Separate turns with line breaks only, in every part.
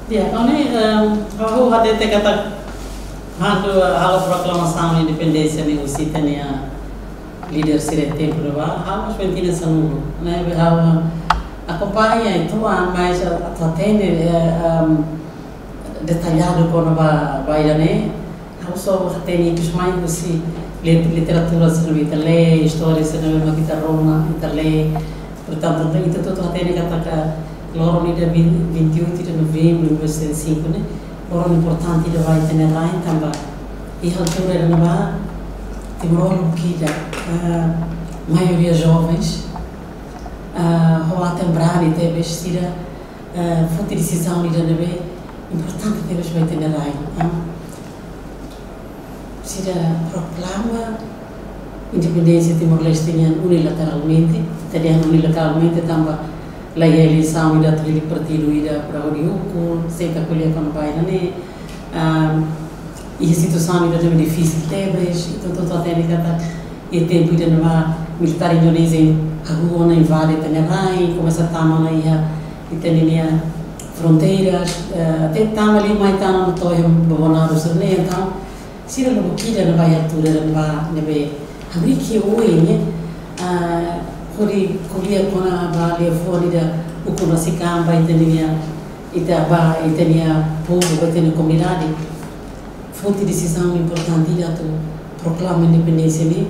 Ya, kami aku hati kata halo proclamação de independência nem o sítio nem a líder sire tempo de lá, halo pentina sanulo, né? Halo acompanha então mais atende detalhado quando vai né? Halo só tem que mais você literatura se não ler, história se não é que Roma, ler, portanto então tudo atende kata loro ni dia 28 de novembro de 2005, né? Loro importante de vai ter lá também. E a altura era na tem loro que maioria jovens, rola tembrani teve vestida, foi decisão de neve importante teve vai ter lá. Sira proclama independência Timor-Leste unilateralmente, unilateralmente também a eleição daquele partido para o Rio, sei que acolher quando vai né, e a situação ainda é difícil teve, então tudo até e tempo ainda não há militar indonésia a rua não invade Tangerai, começa a tamar aí e tem fronteiras, até tam ali mais tam no toio Bolsonaro serne, então se não buquida não vai altura não vai abrir que hoje né Kori kuliah kona balik fora da ukun rasikam vai tenia povo vai ter comunidade fonte de decisão importante da tu proclama independência ne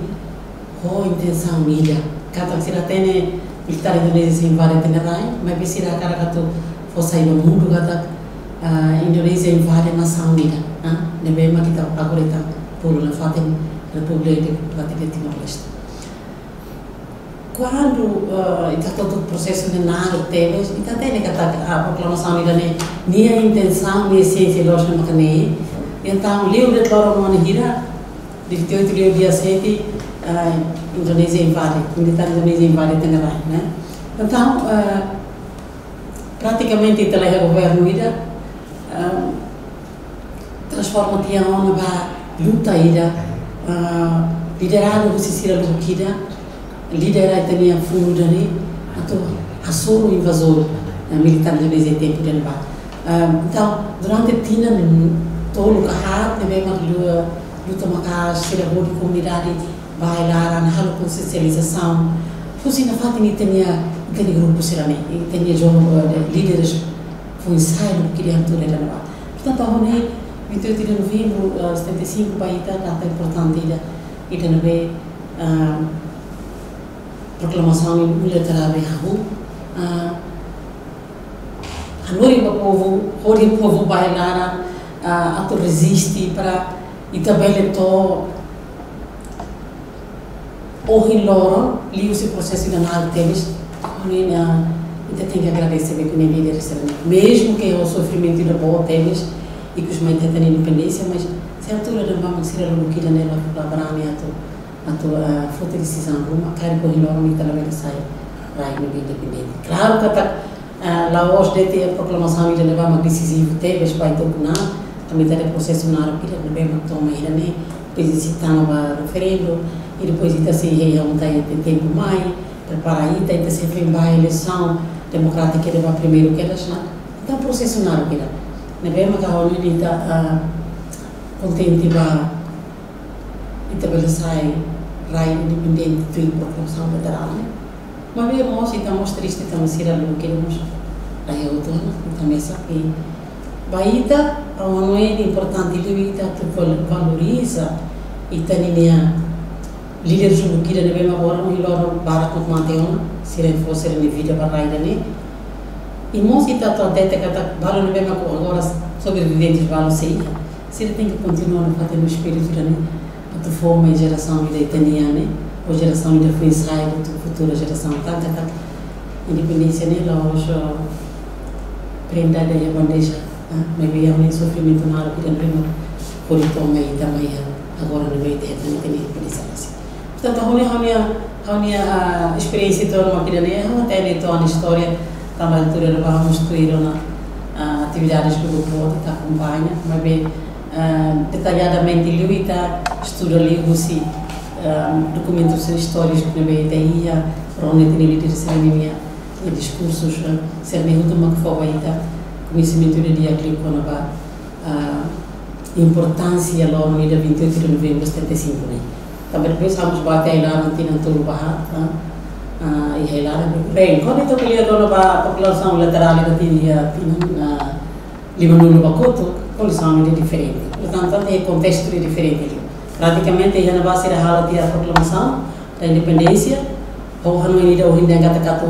ho intenção nida kata sira tene militar indonésia invade Tangerai mas bisira cara katu fosse no mundo kata Indonésia invade nação nida ne bema kita agora tá por na fatem República de Timor-Leste quando está todo o processo de nada teve está tendo que a proclamação ainda nem a intenção nem a essência lógica não tem então o livro de Loro Monihira de 28 de dia 7 Indonésia invade militar Indonésia invade Tangerai né então praticamente está lá o governo ainda transforma a ONU para luta ainda liderado por Cecília Lukida liderar também a fundo dali, atau asal invasor militar Indonésia tempo de levar. Então durante tina todo lugar também luta macas será de comunidade bailar na halo consciencialização. Fosse na fato ni tinha grupo será nem tinha líderes foi ensaio que queria tudo de levar. Portanto a hone 28 de novembro 75 país data importante e também proclamação unilateral de Raul. O povo bailar a resistir para e também to o hiloro li o processo de nada teles ainda tem que agradecer que nem líderes mesmo que o sofrimento da boa teles e que os mães têm independência mas se a altura não vamos ser aluno que nela para brani a tua foto de decisão uma cara com enorme também sai vai no independente claro que lá hoje de ter a proclamação de levar uma decisiva teve vai tocar também tem o processo na hora que ele bem toma ele né depois se tá no referendo e depois está se reunir tem tempo mais preparar aí tem sempre vai eleição democrática que vai primeiro que elas não então o processo na hora que ele né bem mas a ele está contente vai e também sai raio independente de proclamação federal né mas bem nós estamos tristes estamos ser aluno que nós aí eu tô também sabe baita a uma é importante ele tu valoriza e tem líder junto que ele bem agora um loro para com manteona se ele fosse na vida para raio né e nós está até que tá valor bem agora sobreviventes valor sei se ele tem que continuar a fazer no espírito né de forma a geração da italiana ou geração da foi Israel a futura geração tanta independência nela hoje prenda da bandeja mas bem nem sofrimento na hora que também por isso também agora no meio da independência portanto a experiência toda uma criança até toda a história também altura vamos construir atividades que o grupo está acompanha mas bem detalhadamente ele está estuda livros e documentos históricos que também tem para onde tem líderes e discursos ser meio de uma forma conhecimento de dia que quando a importância lá no dia 28 de novembro de 75, né? Também pensamos bater lá no Tina Tulu Barra, e lá bem, quando eu estou olhando para a população lateral da Tina Lima no Bacoto, a população é diferente. Portanto, tem contexto diferente. Praticamente, já não vai ser a proclamação da independência, ou não ainda o Rio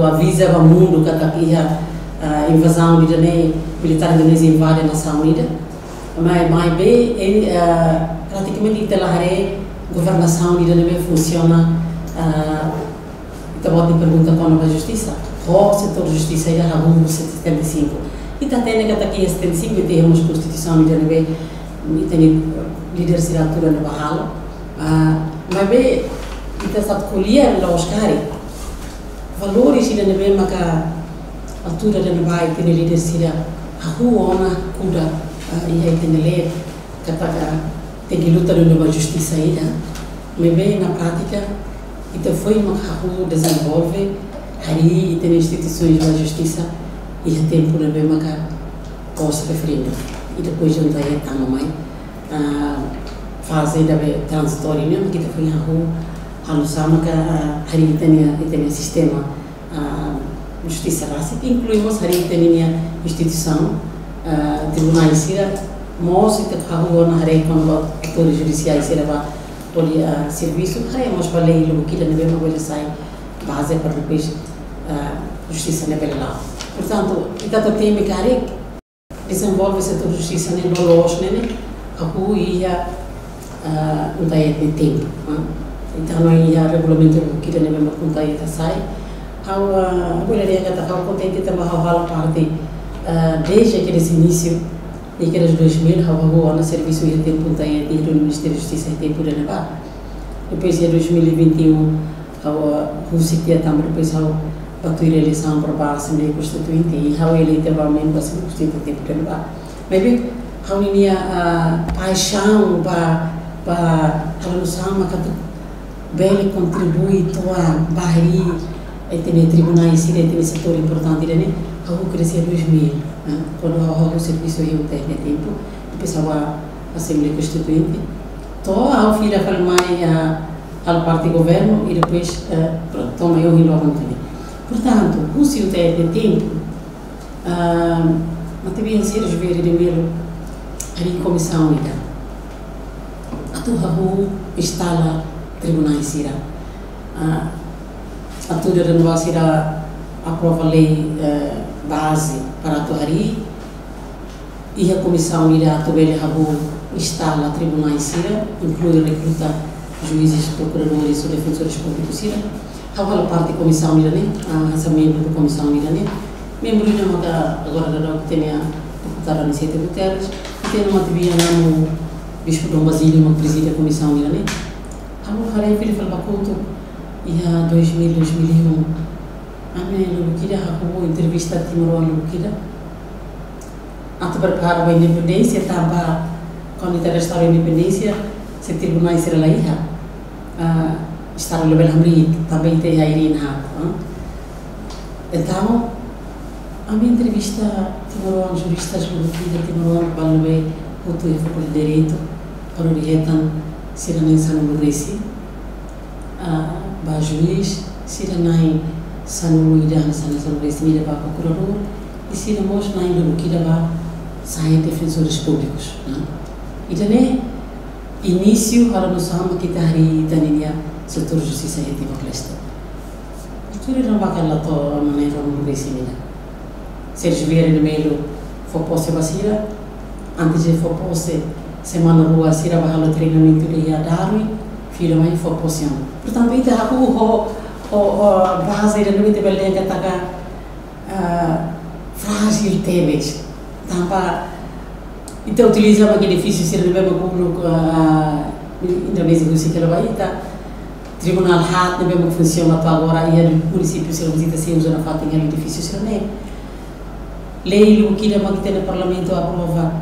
avisa ao mundo que aqui a invasão militar indonésia invade a Nação Unida, mas bem, praticamente a governação unida não funciona. Então, a pergunta quando a justiça, o setor de justiça ainda há 75. E está tendo que aqui em 75 temos constituição unida e tem líder de altura no Bahalo, mas bem, está só colher lá os caras valores ainda não bem a altura da Bahia tem líder de a rua ona cura e aí tem lei que tem que lutar numa justiça ainda, mas bem na prática então foi uma rua desenvolve aí e tem instituições da justiça e já tem por bem uma posso referendo e depois de onde é tão mãe fazer da transitória mesmo que foi a rua a noção que aí tem sistema justiça básica incluímos aí tem a instituição tribunais sira mostra que a rua na rei quando atores judiciais sira para serviço aí nós para lei o que da mesma coisa sai base para depois justiça na lá portanto então tem mecânica desenvolve setor de justiça né doloroso né a rua ia não tem tempo então não ia regulamento o que da mesma conta ia sai a mulher que está contente também a parte desde aquele início e aqueles 2000 a rua na serviço ia ter ponta ia ter do Ministério da Justiça ia ter por levar depois em 2021 a Rússia ia também depois a bater a eleição para a Assembleia Constituinte e a eleita realmente a Assembleia Constituinte tem por levar mas bem a unia paixão para a noção mas que bem contribui toda barri tem tribunais e tem setor importante né a rua crescia 2000 quando o serviço ia ter tempo depois a Assembleia Constituinte então ao fim da farmácia a parte do governo e depois pronto toma eu logo também portanto o se tem tempo mas também ser ver de primeiro a comissão unida a tua rua instala tribunais sira a tudo de nós irá aprova a lei base para a Torre e a comissão irá também instala tribunais sira inclui recrutar juízes, procuradores ou defensores públicos sira a parte da comissão irá a membro da comissão irá membro da agora da que tem a deputada Anicete Guterres e tem uma TV no Bispo Dom Basílio uma preside a comissão irá a mulher Filipe Bacoto e a 2000, 2001 a minha Lukida a entrevista a Timor Lukida até preparar a independência estava quando está restaurando a independência se tribunais será lá está no level Hamri também tem a Irina então a minha entrevista Timor juristas Lukida Timor Balme o tu é de direito para o Rietan será nessa no Reci ba juiz sira nai sanu ida sana sanu resmi da procurador e sira mos nai do que da saia defensores públicos e também início para nós ama que tari tania setor justiça e tema clasta tudo não vai aquela to maneira no resmi da ser ver no meio for posse basira antes de for posse semana rua sira vai treinamento de Darwin filho mãe for poção portanto isso é o base da noite bem que está frágil temes tampa então utiliza aquele edifício ser do mesmo como Indonésia que ela vai estar tribunal hat no mesmo funciona até agora e o município se visita se usa na fato em edifício ser nem lei o que da que no parlamento aprova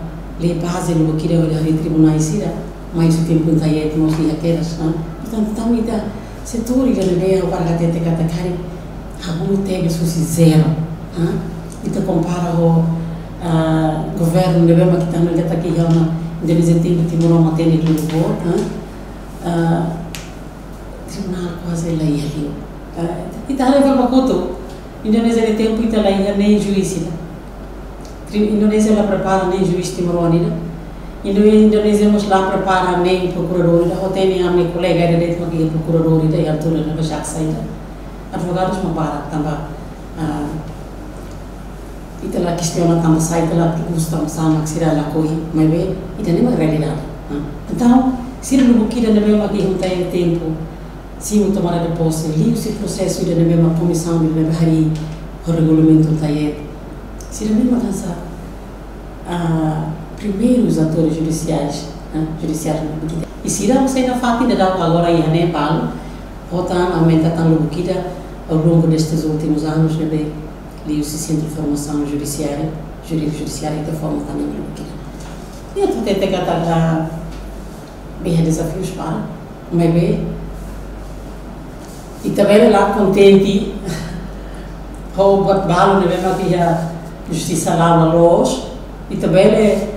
lei base no que da tribunais sira mais o tempo não é de nós aquelas portanto também da setor e da ideia o para ter catacari a muito tempo se zero então compara o governo de bema que está aqui na Indonésia tem que timor uma tênis de Lisboa, tribunal quase lá ia ali. E está a levar uma coto. Indonésia de tempo e está lá ia nem juiz. Indonésia lá prepara nem juiz timor ainda. Indonésia mas lá prepara nem procurador. Eu tenho a minha colega era dentro aqui procurador e daí a altura na já saída. Advogados não para também. E lá questiona também sai lá que gostamos sama que será lá corre, mas bem, e tem uma realidade. Então, se não buquira na mesma que não tem tempo, se não tomar de posse, livre-se processo e na mesma comissão de levar o regulamento da IED. Se na mesma dança, primeiro os atores judiciais, e se não você ainda faz ainda agora em Nepal, rotan aumenta tão buquira ao longo destes últimos anos, né? Li o Centro de Formação Judiciária, Jurídico-Judiciária e da forma também aqui. E eu tentei ter bem desafios para, mas bem, e também lá contente, o balo de mesmo que a justiça lá na Loz, e também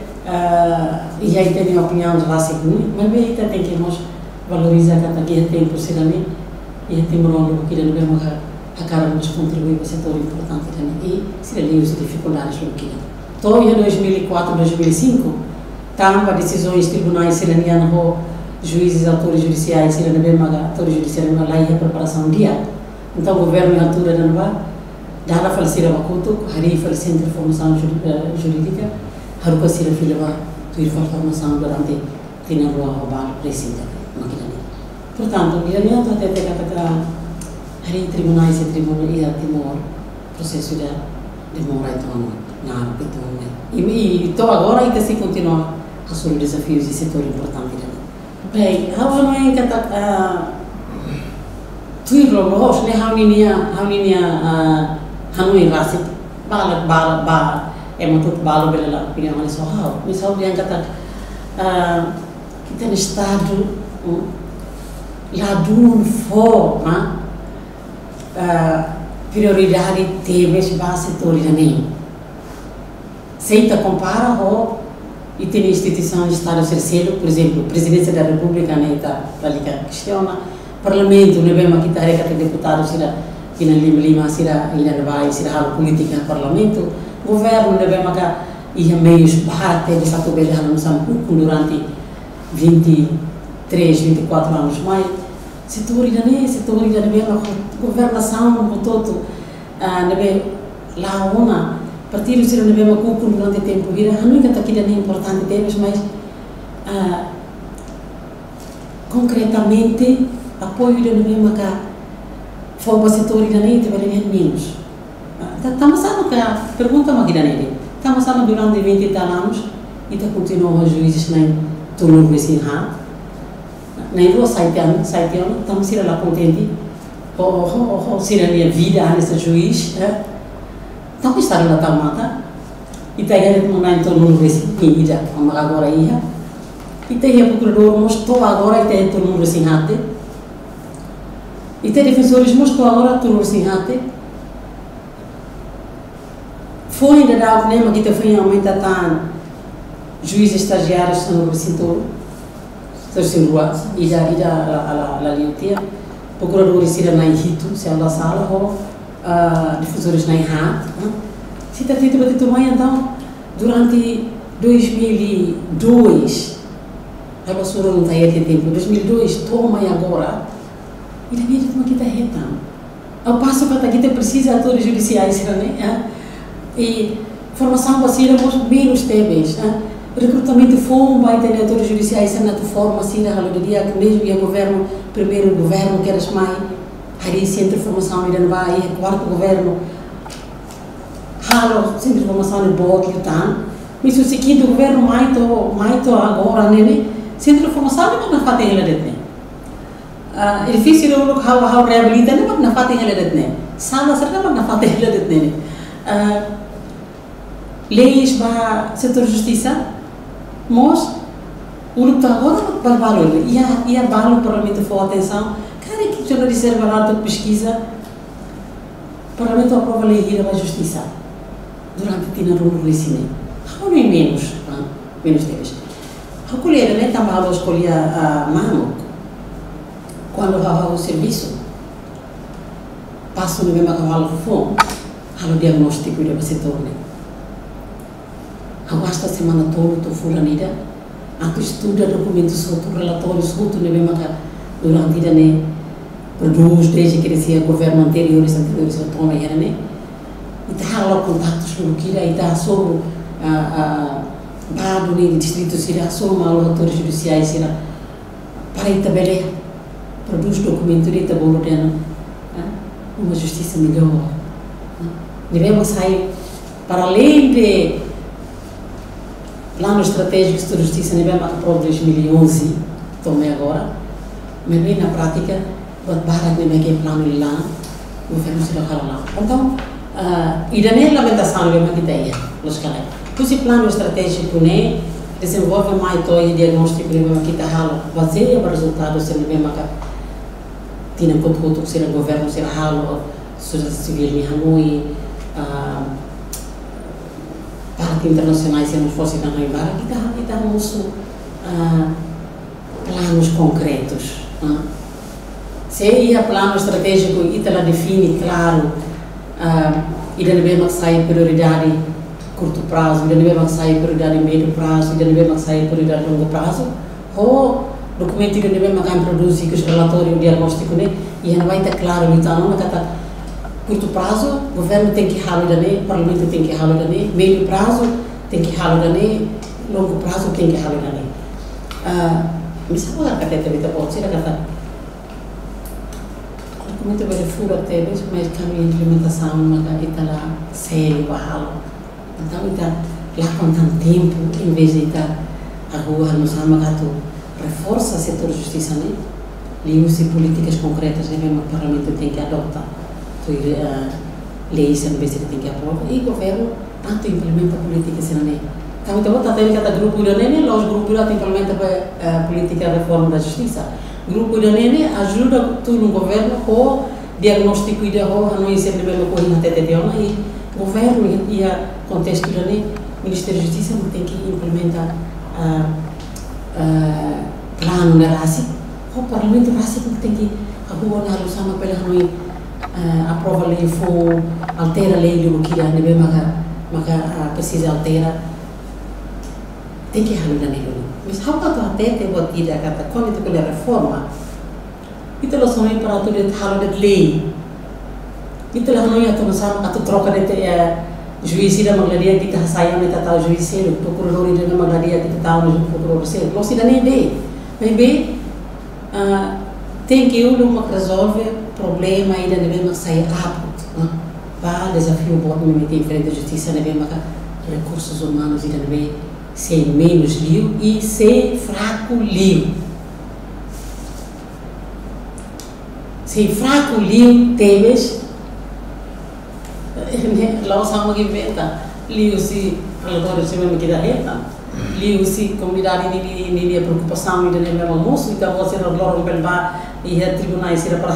e aí tem a opinião de lá segundo, mas bem, tem que nós valorizar que aqui tem por ser ali, e tem um nome que não mesmo a cara nos contribui para o setor importante também. E se ali as dificuldades do que então, em 2004, 2005, estavam decisões tribunais seranianos, juízes, autores judiciais, se não bem autores judiciais, lá ia a preparação dia. Então, o governo em altura não vai, dada a falecer a Makuto, Hari faleceu Centro de Formação Jurídica, Haruka Sira Filha vai ter formação durante a rua roubar precisa, portanto, o Iraniano até ter que Hari tribunais e tribunal e a Timor processo de demora então na e então agora ainda se continua a sobre desafios e setor importante bem agora não é que tá tudo rolos né hanui rasi bala é muito bala bela opinião mas só mas só dia que tá que tem estado lá do for prioridade temas base setor também. Se compara e tem instituições de Estado terceiro, por exemplo, Presidência da República, né, está ali que questiona, Parlamento, né, bem aqui está que deputado será que na Lima será ele vai será a política no Parlamento, governo, né, bem aqui e meios barate de fato bem já não são durante 23, 24 anos mais setor ainda bem a governação todo bem lá uma partido ser bem uma cuco durante tempo vira a única tá aqui nem importante temas mas concretamente apoio de bem uma forma setor ainda nem tem menos estamos falando que pergunta uma guia nele estamos falando durante 20 anos e está continuando os juízes nem turno assim na rua saitiano estamos sendo lá contente ou ser a minha vida nesse juiz então está lá tamata e tem a gente mandar então no recife ida agora ia e tem a procurador mostrou agora e tem todo mundo assim hate e tem defensores mostrou agora todo mundo assim hate foi ainda dar o problema que foi aumenta tá juízes estagiários no recinto terceiro e já a linha procuradores irão na Hito se ela sala ou difusores na IHAT se está feito para tomar então durante 2002 ela só não está aí tempo 2002 toma e agora e também já está reta ao passo que está precisa atores judiciais né e formação vacina menos temas recrutamento foi vai ter atores judiciais na forma assim na dia que mesmo e o governo primeiro governo que era mais hari centro de formação ainda não vai quarto governo halo centro de formação de boa que tá mas o seguinte governo mais to agora né centro de formação não na fata ela detém edifício do how reabilita não na fata ela detém sala será não na fata ela detém leis para setor de justiça mas o lutador para valor e a valor parlamento for atenção cara que já de ser valor de pesquisa parlamento aprova a lei da justiça durante tina rumo recine. Não é menos, menos deles. A colher, né, também a escolher a mano quando vai ao serviço. Passo no mesmo cavalo fome, o diagnóstico de você torne. Agora esta semana toda tu fulanida, tu estuda documentos, tu relatórios, tu no mesmo durante a né produz desde que eles governo anteriores eu toma era né e tá lá contatos com o que aí tá só dado no distrito será só autores judiciais será para ir tabela produz documentos de tabolo dela uma justiça melhor. Devemos sair para além de plano estratégico de justiça, devemos aprovar 2011, tomei agora, mas bem na prática, para que me plano lá, o governo se local lá. Então, e da minha lamentação, eu me ideia, os caras. Esse plano estratégico né desenvolve mais todo diagnóstico de uma kita halo, baseia para resultados se não tinha contudo que o governo se halo, sociedade civil em Hanoi, parte internacionais se não fosse na Noivara, kita moço planos concretos. Se ia plano estratégico e ela define claro e da mesma sai prioridade curto prazo, da mesma sai prioridade médio prazo, da mesma sai prioridade longo prazo, ou documento que da mesma quem produz que os relatórios diagnóstico né e não vai estar claro então não está curto prazo, o governo tem que halar daí, o parlamento tem que halar daí, médio prazo tem que halar daí, longo prazo tem que halar daí. Mas agora que até também pode ser que muito bem fura até mesmo mas caminho de implementação uma está lá sério barralo então está lá com tanto tempo em vez de estar a rua no Samagato reforça o setor de justiça né leis e políticas concretas que o parlamento tem que adotar leis em vez de tem que aprovar e o governo tanto implementa políticas né então está tendo cada grupo de né os grupos lá implementa a política de reforma da justiça grupo de nene ajuda tu no governo com diagnóstico e de rua não existe mesmo coisa até de ona e governo e a contexto de nene Ministério da Justiça não tem que implementar plano da raça o parlamento raça tem que a rua na luta pela não aprova lei for altera lei do que a nebe maga precisa altera tem que haluda nele mas how about até te botida kata quando tu pela reforma itu lo sonho para tu de haluda lei itu lah não ia tu sama atau troca de juiz ida magladia kita saya meta tahu juiz selo procurador ida magladia kita tahu no procurador selo lo sida nem bem bem tem que uma resolve problema ida deve sair rápido para desafio bom me meter em frente à justiça deve recursos humanos ida deve ser menos liu e ser fraco liu. Ser fraco liu teves lá sama que inventa liu se relatório se mesmo que dá reta liu se comunidade nem preocupação e nem mesmo almoço então você não loro pelba e a tribunais será para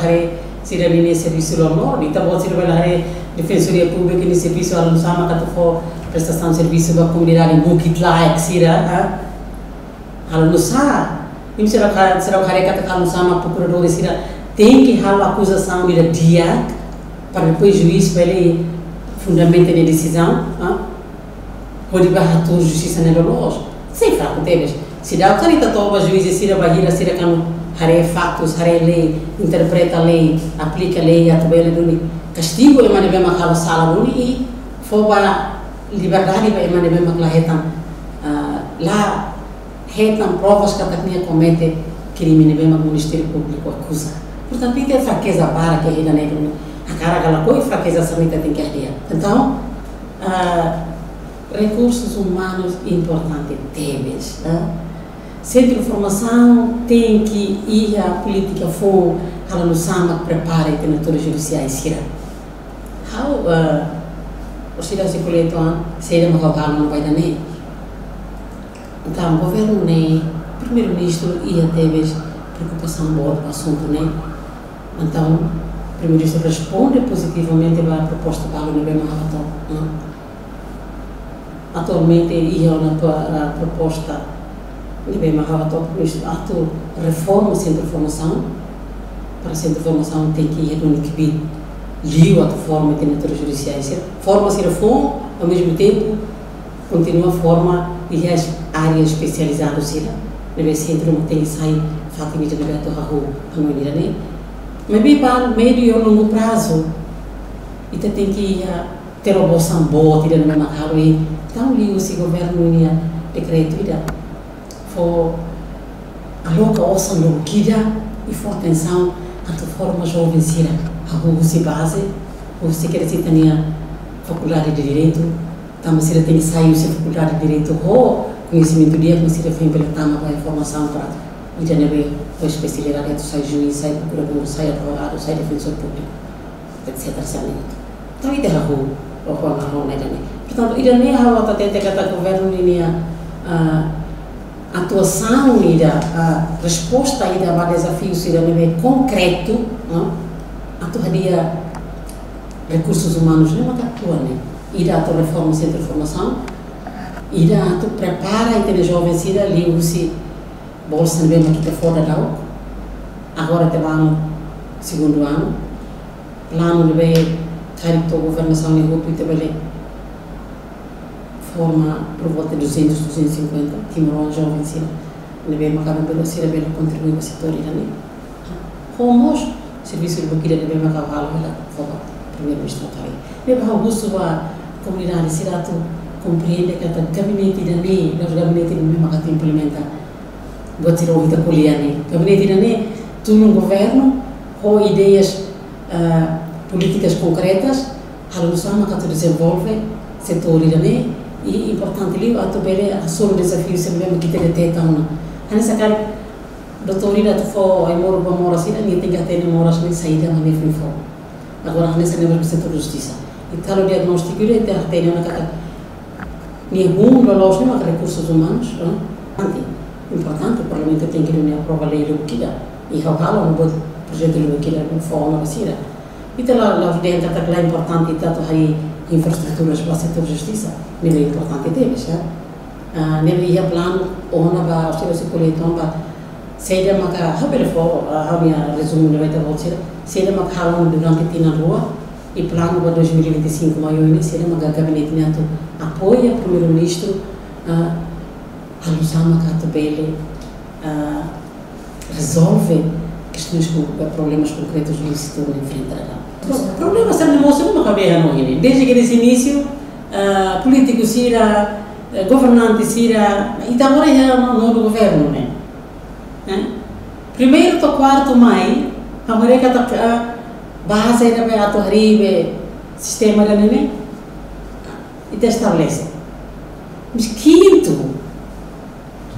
se nem serviço do norte então você vai lá defensoria pública e serviço ao sama que for prestação de serviço da comunidade bukit lá sira alo no sa im será o cara que no sama procurador sira tem que halar acusação de dia para depois juiz para ele fundamento de decisão pode barrar toda justiça na loja sem fraco teves se dá o canita toba juiz sira bahira sira cano hare fatos hare lei interpreta a lei aplica a lei a tabela do castigo e mane bem makalo sala do e foba liberdade vai emanar mesmo lá retam lá retam provas que a técnica comete crime nem mesmo o Ministério Público acusa portanto tem fraqueza para que ainda nem a cara aquela coisa fraqueza sanita tem que arder então recursos humanos importantes temes centro de formação tem que ir a política for ela no sama prepara e tenatores judiciais será how o sira se coleto seria uma calma não vai dar nem então o governo nem primeiro-ministro ia ter preocupação boa com o assunto né então o primeiro-ministro responde positivamente à proposta para o governo relator atualmente ia na proposta de bem marrava top isto ato reforma centro de formação para centro de formação tem que ir no que liu a forma de natureza judiciais forma-se reforma ao mesmo tempo continua a forma de área especializada no centro não tem sai fato de negócio a rua a maneira né mas bem para médio e longo prazo e tem que ter uma boa boa tirando na carro e então liu se governo ia decreto ida for aloca ossa no guida e for atenção a tua forma jovem sira a rua se base ou se quer se tenha faculdade de direito também se tem que sair se faculdade de direito ou conhecimento dia como se refere pela tama com a informação para e já neve a especialidade do sai juiz sai procurador sai advogado sai defensor público etc então ida a rua ou com a rua né portanto ida nem a rua tá tenta que o governo linha atuação e a resposta e a desafios e a concreto a tua recursos humanos não é atua né e a tua reforma centro de formação e a tu prepara e tem jovens ir ali usi bolsa bem aqui fora da agora te vamos segundo ano plano de bem carito governação de grupo e te bem forma por volta de 200, 250 timorão jovens ne bem macam pelo sira bem contribuir para o setor irani como serviço de boquilha ne bem macam halo ela fogo primeiro ministro aí ne bem augusto a comunidade sira tu compreende que o gabinete irani os gabinete ne bem macam implementa buat sira kita kuliah ne gabinete irani tu no governo com ideias políticas concretas halo sama que tu desenvolve setor irani e importante ali a tobele a solo desafio se mesmo que ter teta uma nessa cara doutorina tu for ai moro mora assim nem tem que ter moras nem saída mas nem foi agora nessa nível do setor de justiça e tal o diagnóstico ele tem uma cara nenhum los nem recursos humanos importante o parlamento tem que reunir a prova lei do que dá e ao calo no projeto do que dá com forma assim e tal lá dentro tá importante tanto aí infraestruturas para o setor de justiça nem é importante deles nem ia plano ona ba o se coletam ba seja maka habele fo a minha resumo não vai ter volta seja maka halon durante tina rua e plano para 2025 maio ini seja maka gabinete neto apoia o primeiro-ministro alusama que a tabele resolve questões com problemas concretos do setor enfrentará problemas são moço não acabei não ele desde que nesse início políticos ira governantes ira e agora já no governo né primeiro to quarto mai a mereka tá base da be ato ribe sistema da né e estabelece mas quinto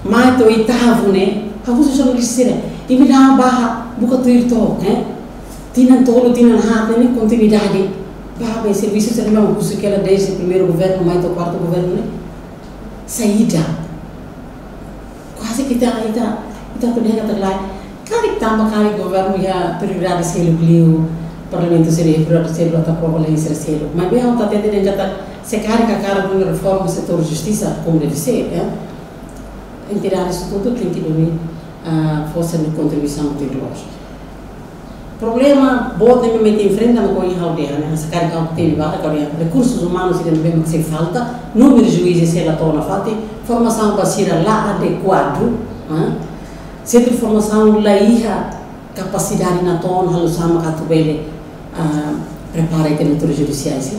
mai to oitavo né a você já não disse e me dá barra buka tu irto né tinan tolo tinan hat né continuidade barra serviço se não curso que ela desde o primeiro governo mais do quarto governo né saída quase que tá tudo errado lá cara que tamba cara governo já prioridade ser o parlamento seria prioridade ser a prova lei ser mas bem alta até dentro da se cara com reforma do setor de justiça como deve ser entidade isso tudo tem que dormir força de contribuição de nós problema bota me meter em frente na coisa aldeia né essa carga que tem lá agora recursos humanos ainda bem que se falta número de juízes se ela torna falta formação para lá adequado centro de formação lá ia capacidade na torna halusama catubele prepara a tenatura judiciais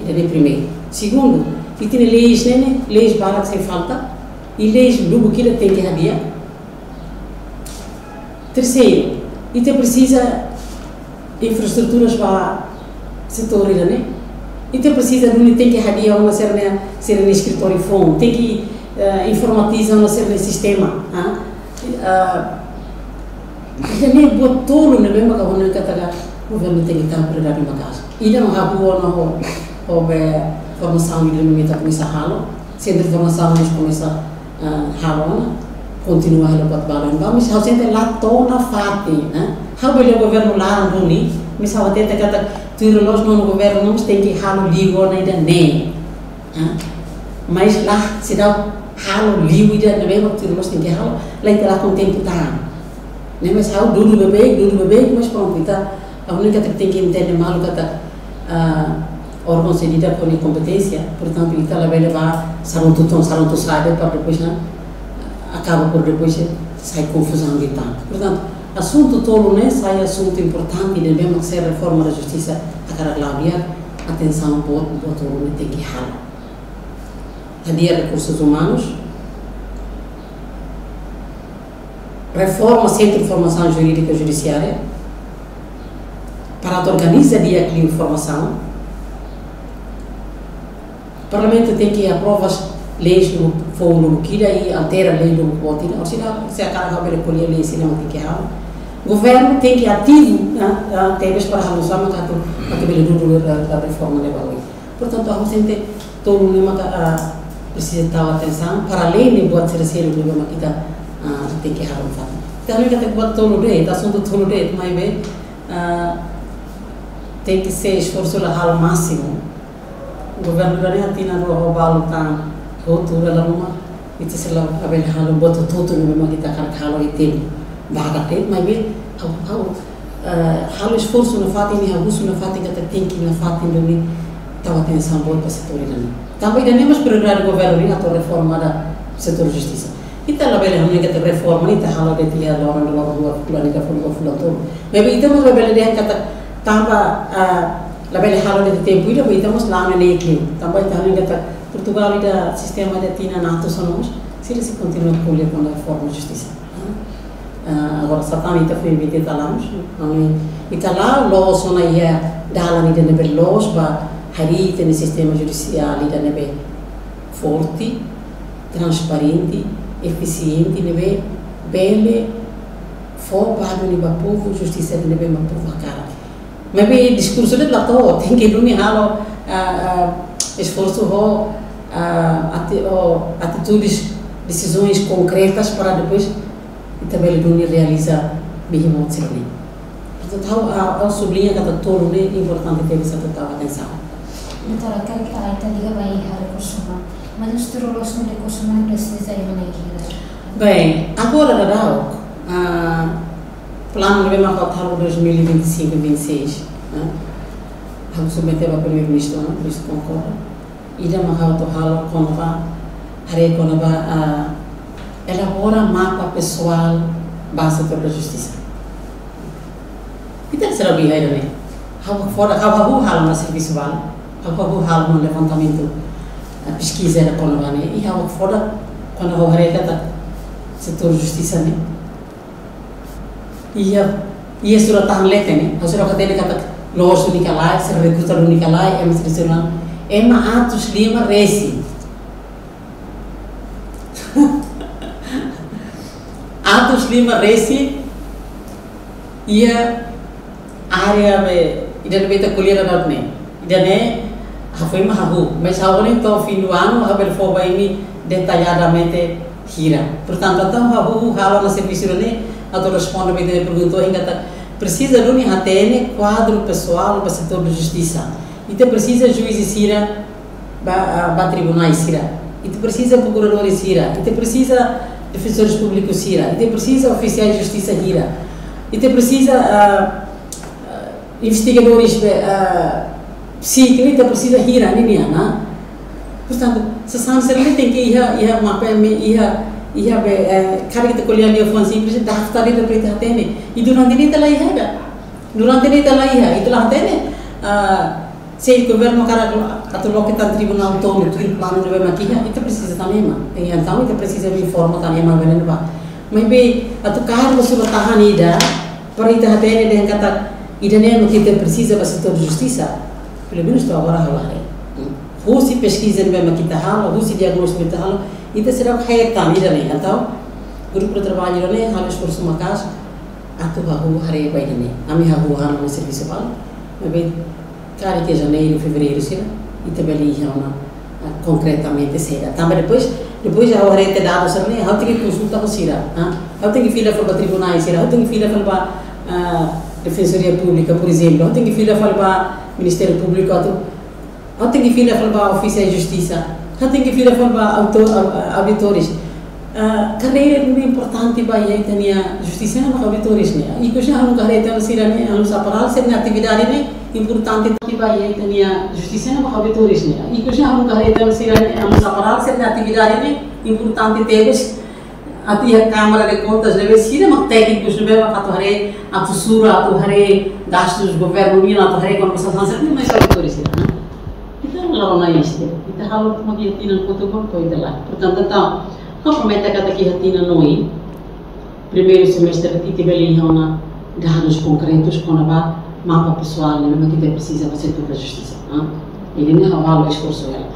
ele é primeiro segundo que tem leis né leis para que se falta e leis do que tem que havia terceiro e te precisa infraestruturas para setor né e te precisa de tem que havia uma ser no escritório phone tem que informatizar uma ser no sistema também botou no mesmo que a única taga o governo tem que estar para dar uma casa e não há boa formação de limita começa halo centro de formação nós começa halo continua a levar balão mas a gente lá tona fati né how o governo lá no ni mas a gente kata tiro nós no governo não tem que halo ligo na ainda nem mas lá se dá halo líquida, não é mesmo que nós temos que halo, lá está lá com o tempo tá, né? Mas halo duro bebê, mas pronto, então a única que tem que entender mal que tá órgão se lida com incompetência, portanto então ela vai levar salão tu sabe para depois né, acaba por depois sai confusão de tanto, portanto assunto todo né sai assunto importante de mesmo que seja reforma da justiça a cara Cláudia, atenção boa todo tem que halo. Cadê recursos humanos? Reforma Centro de Formação Jurídica Judiciária para organizar dia de informação. O Parlamento tem que aprovar as leis do fogo que e altera a lei do botina, ou seja, se a cara vai recolher a lei, se não tem que errar. O governo tem que ativo, talvez para a solução da reforma legal. Portanto, a gente todo mundo precisa dar atenção, para além de boa ser o problema que tem que errar o fato. Também que tem que botar todo o rei, assunto todo o rei, mas bem, tem que ser esforço ao máximo. O governo da Rio Tina roubar o tan, outro ela não, e se lá a ver halo boto todo no mesmo que está halo e tem vaga tem, mas bem, halo esforço no fato e abuso no fato que tem que na fato ainda estava atenção boa para o setor ainda. Também ainda mais prioridade do governo a reforma do setor de justiça. Então ela vai que a reforma e está halo de tia lá onde logo rua fulano que fulano todo. Mas bem, então vai bem que tava la bela halo de tempo e depois estamos lá no equilíbrio. Também está Portugal e da sistema de tina nato somos se eles continuam com a reforma de justiça. Agora Satã está foi 20 anos. E está lá logo só na ia dala ni de nebe los ba hari tem sistema judicial e da nebe forte, transparente, eficiente, nebe bele formado ni ba povo justiça de nebe ma povo cara. Mas bem, discurso de Platão tem que não halo esforço atitudes, decisões concretas para depois e também não realizar bem o cenário. Portanto, a sublinha que está todo é importante ter essa total atenção.
Doutora, quero que a liga vai a recurso humano, mas os terroristas no recurso humano precisa ir na
bem, agora da plano de uma falta 2025 e 2026, vamos submeter para o primeiro-ministro, o ministro concorda, e da uma falta quando vai elaborar mapa pessoal base para a justiça. E tem que ser bem aí, né? Fora, halo no serviço vale, halo no levantamento, pesquisa da quando vai, e fora quando vai setor de justiça, né? E isso está tahan lete né, a senhora que kata loos do Nicolai, se recruta do Nicolai, é mais nacional, é uma atos lima resi, atos lima resi, e a área e da beta colher da né, e da né, foi mahu, mas agora então fim do ano a ver foi bem detalhadamente hira, portanto então halo no serviço né a do responde bem de perguntou ainda precisa de um quadro pessoal para o setor de justiça e te precisa juízes sira para tribunais sira e te precisa procuradores sira e te precisa defensores públicos sira e te precisa oficiais de justiça sira e te precisa investigadores psíquicos e te precisa hira né portanto se sabe se ele tem que ir mapa cara kita kuliah dia fon simples dah tadi da perintah tene e durante ini telah itulah tene se o governo cara atau kita tribunal todo tudo plano de maquiha itu precisa também então itu precisa de forma também mas mas bem atau cargo sudah tahan ida perintah tene dengan kata ida nem kita precisa para setor de justiça pelo menos tu agora halah se pesquisa mesmo kita halo se diagnóstico kita halo itu será kaitan ida nih atau grupo de trabalho nih harus esforço makas atau hari baik ini kami halo no serviço vale mas cara que janeiro fevereiro será e também já concretamente será também depois já o hari dado será nih hal tem que consulta com será hal tem que fila para tribunais será hal tem que fila para defensoria pública por exemplo hal tem que fila para ministério público atau hal tem que fila para oficiais de justiça tem que vir a falar auditores. Carreira é muito importante para a justiça nos auditores, né? E que já não carreira tem assim, né? A nossa palavra sempre atividade, né? Importante para a justiça nos auditores, né? E que já não carreira tem assim, né? A nossa palavra sempre atividade, né? Importante temos até a Câmara de Contas deve ser uma técnicos não vai para a postura, a gastos do governo, a conversação sempre mais auditores, né? Então lá não é isso. Então há uma que tinha no protocolo foi lá. Portanto, então promete que daqui a tina não é. Primeiro semestre que tive ali uma dados concretos com a mapa pessoal, né? Mas que precisa fazer toda a justiça. Ele não avala o esforço dela.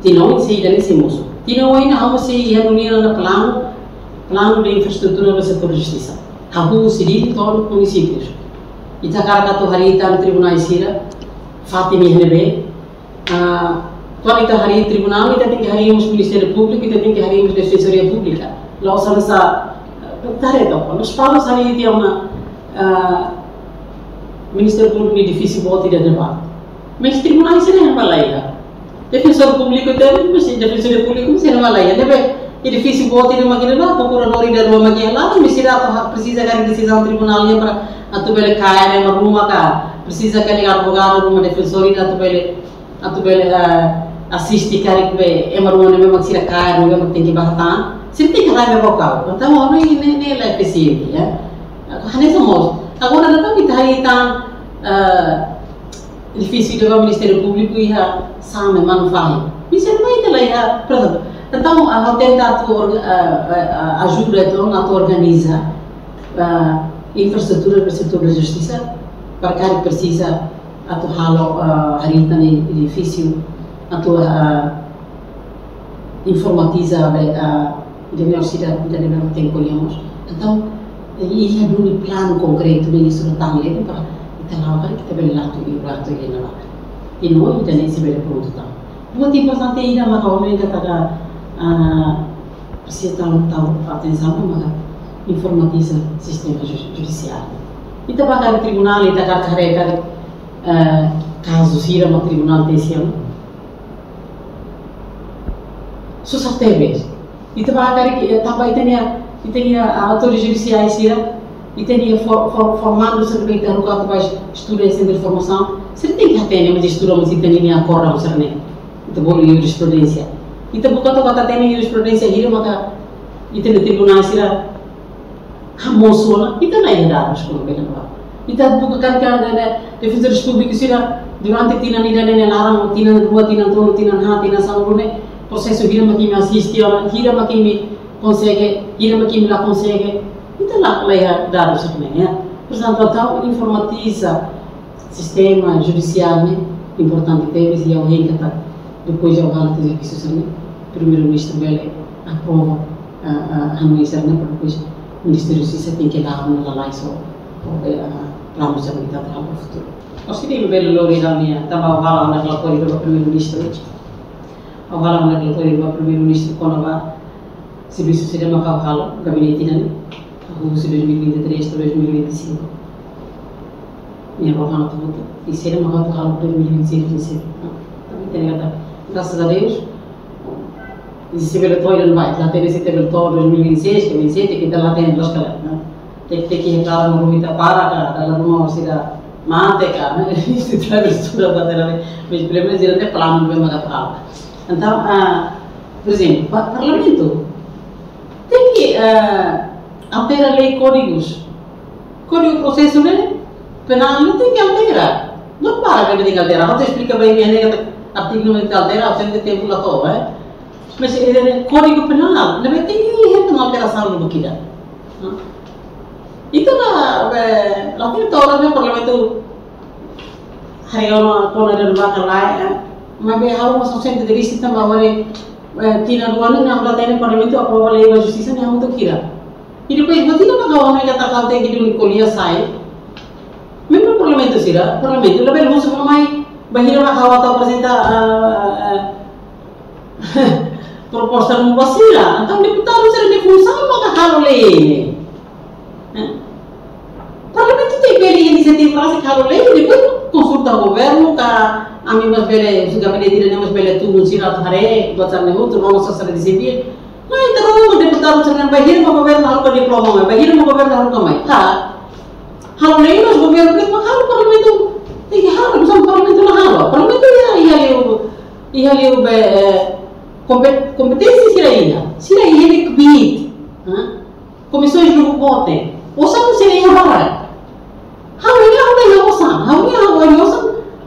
Tinha em si nesse moço. Tinha ainda a se reunir no plano de infraestrutura do setor de justiça. A rua civil todos os municípios. E está cara que a no tribunal de Sira, Fátima e Renebe. Quando está no tribunal, ainda tem que ir ao Ministério Público, ainda tem que ir à Defensoria Pública. Lá usando essa tarefa. Nós falamos ali de uma Ministério Público é difícil botar de trabalho. Mas o tribunal isso não é uma lei. Defensor Público tem, mas Defensoria Pública não é uma lei. É difícil botar de uma máquina lá, procurador ainda não é uma máquina lá, mas se precisa de decisão do tribunal para a tua bela caia, uma ruma cá, precisa que ligar advogado, uma defensora e a tua bela assiste cara que é uma ruma mesmo que se caia, não tem que bater, sempre tem que dar meu vocal. Então não é eficiente, né? Agora não está aí tão difícil de o Ministério Público e a SAME manufai. Isso não é lá, portanto. Então, a tentar ajuda a organizar a infraestrutura do setor da justiça, para que precisa atuar no edifício, informatiza a universidade que tem colhemos. Então, ele é um plano concreto de isso não leve para então que também lá tu e lá tu ele não e não ainda nem se vê pronto então. Muito importante ainda uma reunião que está precisa dar atenção para informatiza o sistema judiciário. E trabalhar no tribunal e trabalhar carregar casos ir ao tribunal desse ano. Só teve. E trabalhar também tinha autores judiciais e tinha formado o serviço no qual vai estudar essa informação. Você tem que atender, mas estudamos e tem a corda o serviço. Então vou ler jurisprudência. Então bukan tu kata teni jurisprudência hira maka itu di tribunal sira hamosola itu na ida as como bela ba itu bukan kan defensores públicos sira durante tina nida nene larang tina dua tina tolo tina ha tina samurune processo hira maki me assiste hira maki me consegue hira maki me la consegue itu lá leia dados sebenarnya. Portanto então informatiza sistema judiciário né importante ter e alguém que está depois de alguma coisa que sucede, o primeiro-ministro Bele aprova a ministra, né? Depois o Ministério da Justiça tem que dar uma lá só para a segurança para o futuro. Nós queríamos ver o Lori da minha, estava ao falar na relatória do primeiro-ministro, ao falar na relatória do primeiro-ministro quando vai serviço seria uma cavalo gabinete né? A Rússia 2023 a 2025. Minha avó não tudo e seria uma cavalo 2026 também tem graças a Deus, esse relatório não vai, lá tem esse relatório 2026, que 27, que está lá dentro, tem que entrar no Rumita para, ela não vai ser manteca, né? Isso é mistura para ela, mas pelo menos ele tem plano de uma fala. Então, por exemplo, o parlamento tem que alterar a lei código processo penal, não tem que alterar, não para que tem que alterar, não te explica bem bem artigo 90 altera, você tem tempo lá todo, mas o código penal não tem que uma alteração no que dá. Então lá tem toda o parlamento hari orang pun ada dua kalai, mas hal masuk sen dari sistem awalnya tina dua ni nak berlatih parlamento apa boleh lewat justiça ni hang tu kira. Ini depois berarti nak kawan mereka tak kau tengok di kuliah saya, memang parlamento sira, parlamento lebih luas ramai. Bahira makawa atau apresenta proposta ng basira. Ang deputado sa rin função makahalo lei. Parlamento tem peli iniciativa para se halo lei, depois consulta o governo, a mim mais velha, os gabinetes mais velha tudo gira de haré, botar no outro, vamos só saber dizer, não então o deputado se não vai ir para o governo halo com diploma, vai ir para o governo halo com mais, tá? Halo nem nós governo que mas halo parlamento, tem que halo, nós parlamento não halo, parlamento ia ali o competência se aí ele que bit, comissões do voto, ou só não seria agora.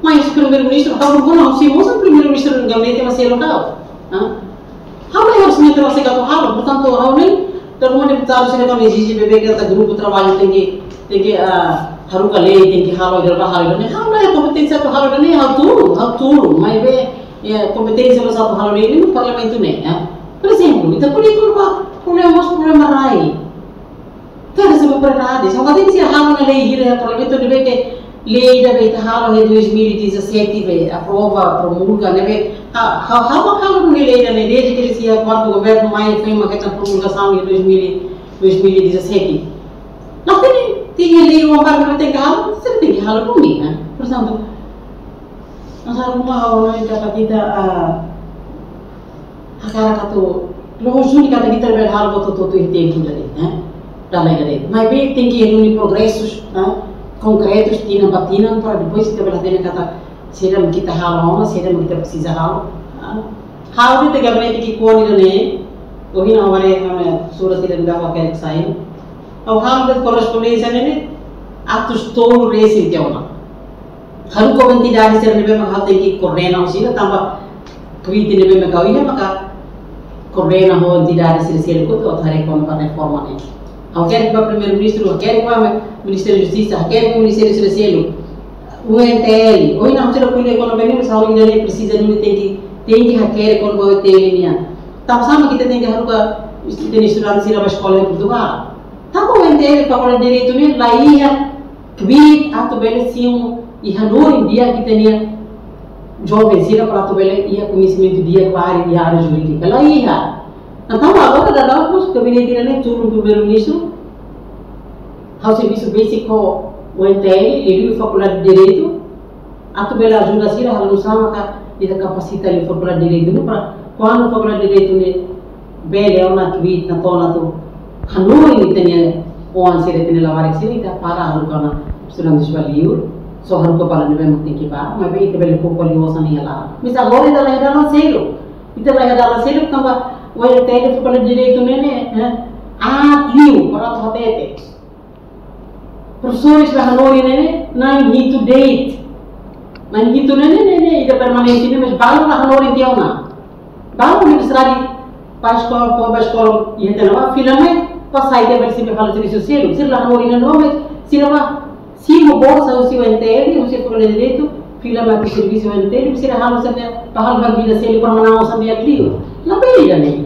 Mas o primeiro-ministro, o primeiro-ministro do gabinete vai ser local. Há o senhor vai ser capaz, portanto, há nem todo deputado se não exige beber que esse grupo de trabalho tem que haruka lei, tem que halo gravar halo nem halo é competência para halo nem halo tudo, mas é competência para halo nem no parlamento nem, por exemplo, então por isso problema rai. Então essa propriedade, só que tem que ser halo na lei o parlamento deve ter lei da beta halo de 2017 ve aprova promulga neve halo na lei da desde que ele se quarto governo mais foi uma questão promulgação em 2017 não tem lei uma parte não tem que halo você tem que halo comigo por exemplo nós alguma hora kita a cara kato logo juni kata kita ber halo boto itu tempo dari da lei da mas bem tem que reunir progressos concretos, batina para depois kita berlatih kata sedang kita halo, sedang kita precisa halo. Halo itu gabungan kita kuat ini, ohin awalnya kami surat tidak dapat kayak saya. Halo itu korespondensi ini atus tol resi tiada. Halo kau nanti dari sana ni memang hal tinggi korena usir tambah kuit ni memang kau ini maka korena ho nanti dari sini kau tu hari kau nak reforma ni. Quer que o primeiro-ministro, quer que o Ministério da Justiça, quer que o Ministério do Conselho, o NTL, hoje não será porque quando venimos a ainda nem precisa não tem que hackear quando o NTL nia. Tá sabendo que tem que haruka tem estudante ir para a escola em Portugal. Tá com o NTL para o direito nem lá ia que ato bele sim e hanor em dia que tinha jovens ir para ato bele ia conhecimento dia claro e área jurídica lá ia. Então agora da nós que gabinete ele tudo do primeiro-ministro, ao serviço básico o NTL, ele faculdade de direito, ato bela ajuda se a não sama que ele capacita ele faculdade de direito, não para quando faculdade de direito ele bela é uma tweet na tona do hanoi ele tem o answer ele tem lavar que ele está para a lugar estudantes valio, só harus para não ver tem que vá, mas bem que bela pouco ali ouça nem lá, mas agora ele está lá sério, então ele está lá sério também o NTL faculdade de direito né, trio para o hotete. Professores da Hanoi né, não need to date, não need to né, ida permanente né, mas balu na Hanoi tião na, balu ministrari para a escola e até lá, filame para sair da versão para falar serviço social, se lá Hanoi não mas se o bolsa o seu NTL, o seu faculdade de direito, filame para o serviço NTL, se lá Hanoi sabe para falar vida social para não usar meia trio. Não precisa nem,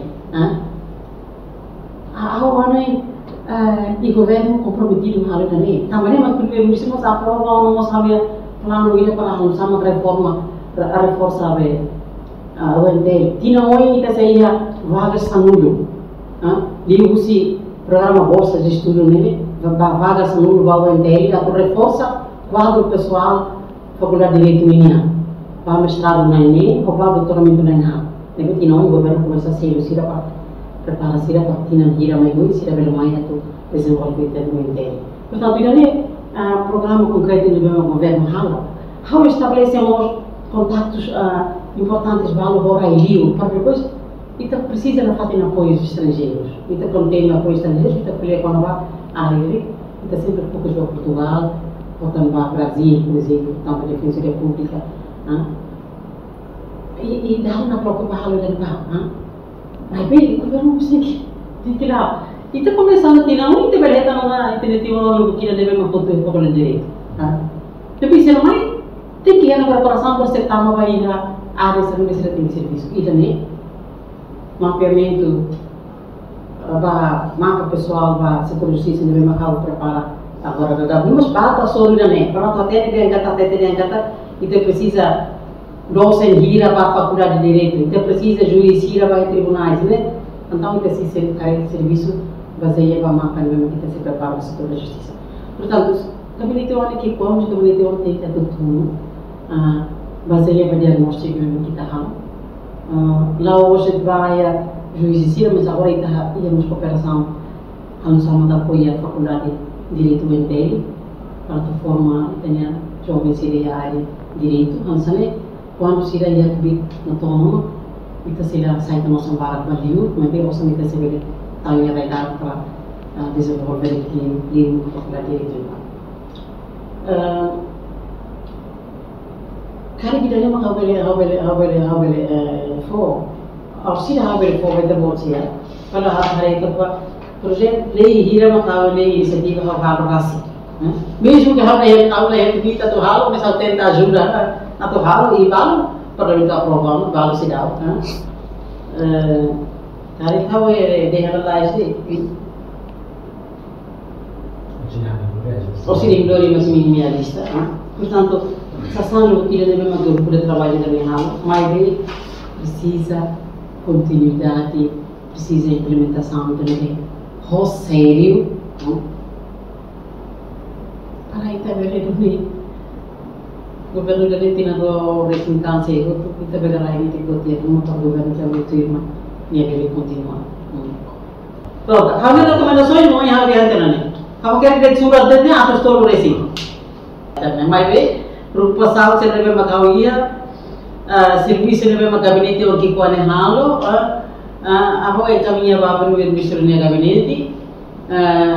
o governo comprometido com a área também. Também mas primeiro-ministro nós aprovamos nós sabia plano ele para lançar reforma a reforçar o NTL. Tinha hoje que saía vagas sanudo, digo se programa bolsa de estudo nele, vagas sanudo para o NTL, a reforça quadro pessoal faculdade de direito minha, para mestrado na ENEM, para doutoramento na ENEM. Tapi tinha o governo começa a ser sira para preparar sira para tinha gira mais muito sira pelo mais ato desenvolver o NTL. Portanto, ele programa concreto do governo how estabelecemos contatos importantes para o Brasil para depois então precisa na fazer apoios estrangeiros. Então quando tem apoio estrangeiro, então colher quando vai a área, então sempre poucos para Portugal, ou também para Brasil, por exemplo, tanto a Defensoria Pública, e dá na própria halo dan ba mas bem o governo tem que dar e está começando a tirar muito beleza na alternativa que ele deve manter o povo direito depois se não é tem que ir na preparação para ser tão vai na área administrativa de serviço e também mapeamento mapa pessoal para setor de justiça deve marcar preparar agora da vamos bata sobre também para até então precisa docen gira para a faculdade de direito, então precisa juiz gira para tribunais, né? Então isso é serviço baseado para marcar mesmo que se prepara para o setor da justiça. Portanto, gabinete onde que como gabinete onde tem que tudo, baseia para diagnóstico que está lá hoje vai a justiça, mas agora íamos cooperação a nossa de apoio à faculdade de Direito do MPL, plataforma tem jovens da área de Direito, quando se dá a cobrir na toma, e se dá sai da nossa vara para Liu, mas bem você me tem se ver também a verdade para desenvolver aqui Liu na faculdade de Direito. Cara kita ni maka habele for auxílio habele for beda bolsia kalau hari itu projeto lei hira maka lei inisiativa hal rasi mesmo que hal é kita tu hal mas tenta ajuda na tu hal e valo para kita aprovar valo se dá hari hal é de realize auxílio melhor mas minimalista portanto Sassano ele deve manter o grupo de trabalho da minha aula, mas ele precisa continuidade, precisa implementação também, sério, para aí também ele dormir. O governo da tem a representância e o que também a rainha tem que ter uma para o governo já muito irmã e ele continua. Pronto, há uma recomendações não é há de antes não, há que ter surat de ato estou no recibo. Mas bem Pasal saya lebih makawia, servis saya lebih makabineti orang kikuan yang halo, aku kami ya bapak nulis ministerinya kabineti,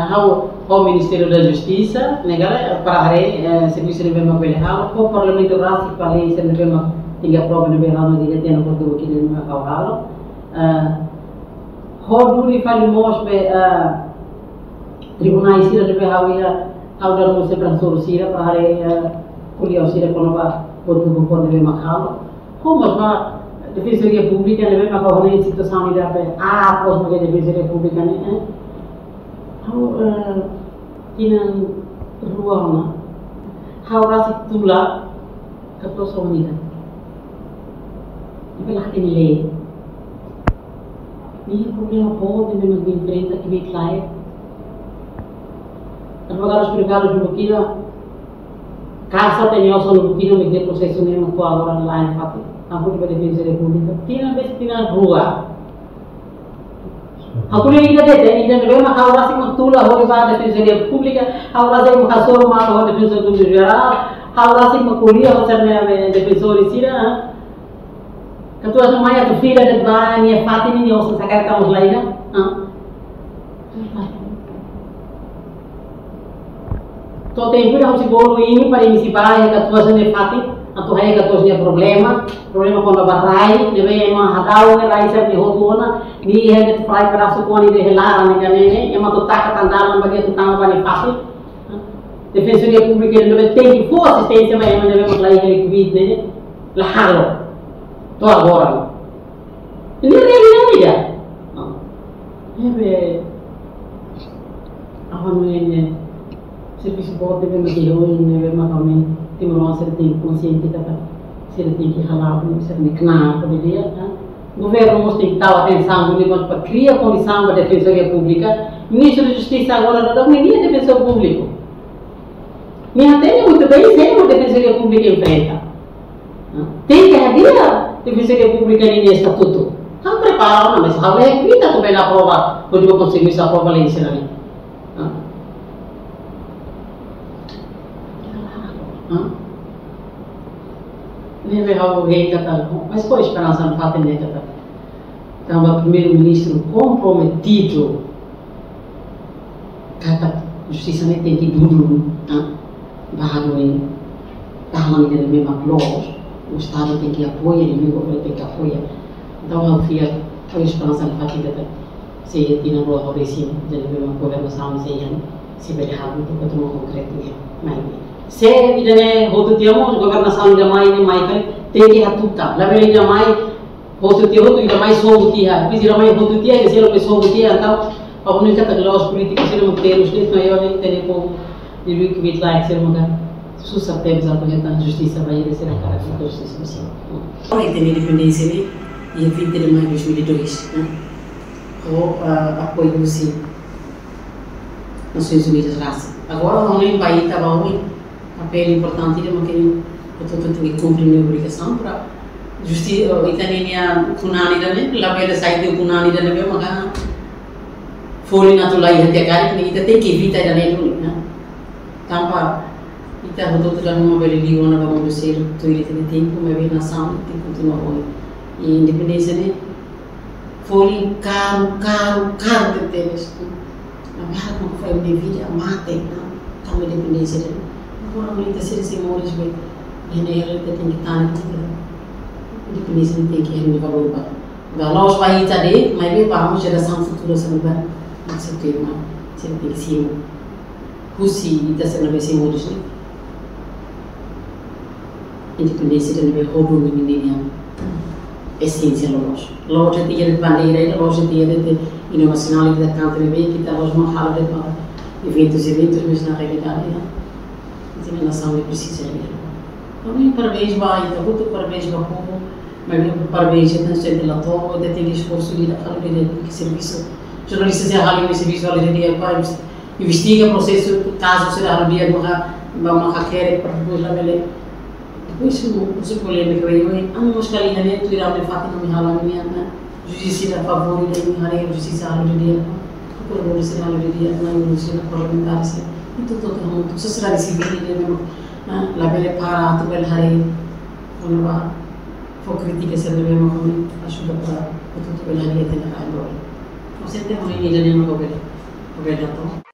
aku Ministério da Justiça, negara para hari servis lebih makabineti halo, aku Parlamento Rasi paling saya lebih mak tiga prova lebih halo jadi tiada perlu kita lebih makau halo, aku dulu falimos be tribunal sih lebih hawia, aku dalam usaha transformasi para hari Kuliah sih kalau pak butuh lebih mahal, como pak defensoria pública lebih mahal orang institusi ni dapat apa sebagai defensoria pública ni, how kinan ruang, how rasa tula keputusan ni kan, itu lah ini ni problema pode mesmo de enfrenta que vem claro, advogados privados de Burkina Casa tem o sono buquino me de processo nenhum com agora lá em Fati. A polícia de defesa república tinha vez tinha rua. A polícia ainda não é uma causa assim tula hori para defesa república. Agora tem uma causa mal hori defesa do geral. Agora assim uma polícia hori ser defensor sira. Ketua semuanya tu filha de barang ni Fati ni ousa sacar kamu lain Então tem que harus evoluir para municipal que tu faz ne fati, tu hai que tu tem problema quando barai, deve hadau ne rai ser ne hotona, ni é que faz para su coni de helar ne gane, ema tu taca tandala bagi tu tanga para fácil. Defensoria pública deve ter que for assistência mas ema deve mulai ele cuid ne, lahalo. To agora. Ini realidade ya. Deve aham ne serviço pode deve manter hoje deve makamai timur ser tem consciente dapat ser tem que ralar ser tem que na poderia governo mesti tem que dar atenção para criar comissão para defensoria pública ministro da justiça agora não tem nem defensor público nem tem muito bem sem uma defensoria pública enfrenta tem que haver defensoria pública nesse estatuto não prepara mas agora é que está também na prova pode conseguir essa prova lá em cima Deve haver mas qual a esperança no fato de que então o primeiro-ministro comprometido kata justiça nem tem que duro bahado em tahan de mesma blog o estado tem que apoiar e o governo tem que apoiar então eu fia a esperança no fato de que se tinha rua ao recimo de mesma governação se berhado untuk ketemu konkretnya main se idane hotu tiamo governação da mai kan tem que hatuta la vele da mai hotu tio hotu da mai so tia pisi da mai hotu tia que se lo pessoa tia então a única que os políticos se não ter os leis maior nem ter com de lui que vai ser uma susceptível a justiça vai ser a cara da justiça assim oi tem independência né e 20 de maio de 2002 o apoio sim Nações Unidas raça agora não nem país estava ruim papel importante de manter portanto tem que cumprir a obrigação para justiça italiana kunani dane la bela saída kunani dane be maka fori na tulai hati kari ni ita tem que evitar dane no né tampa ita rodo da numa bela liona vamos dizer tu ele tem tempo mas bem nação tem que continuar hoje e independência né fori caro de teres a marca como foi minha vida a mata não também independência né agora não está sendo sem moras bem e nem ela tem que estar independência tem que ir valor para nós vai estar aí mas bem vamos geração futura sabe isso que é sempre tem que ser possível está sendo bem sem moras né independência tem que roubar o menino essência logo já tinha de bandeira logo já tinha de inovação da country bem que está logo uma hala de eventos mas na realidade a nação não precisa de também parabéns vai então muito parabéns para o povo mas parabéns já tem lá todo ainda tem esforço de fazer que serviço jornalistas já ali no serviço ali de para investiga processo caso será no dia vamos querer para depois lá ele depois não se polêmica aí não escala ali tu irá me fazer não me hala minha justiça a favor e me hala justiça ali de dia por favor será ali de dia não justiça parlamentar itu mundo sesuai civil dia memang label para tu bel hari kalau for kritik sebenarnya memang kami sudah para itu bel hari itu nak ambil. Maksudnya orang ini jadi memang kau bel datang.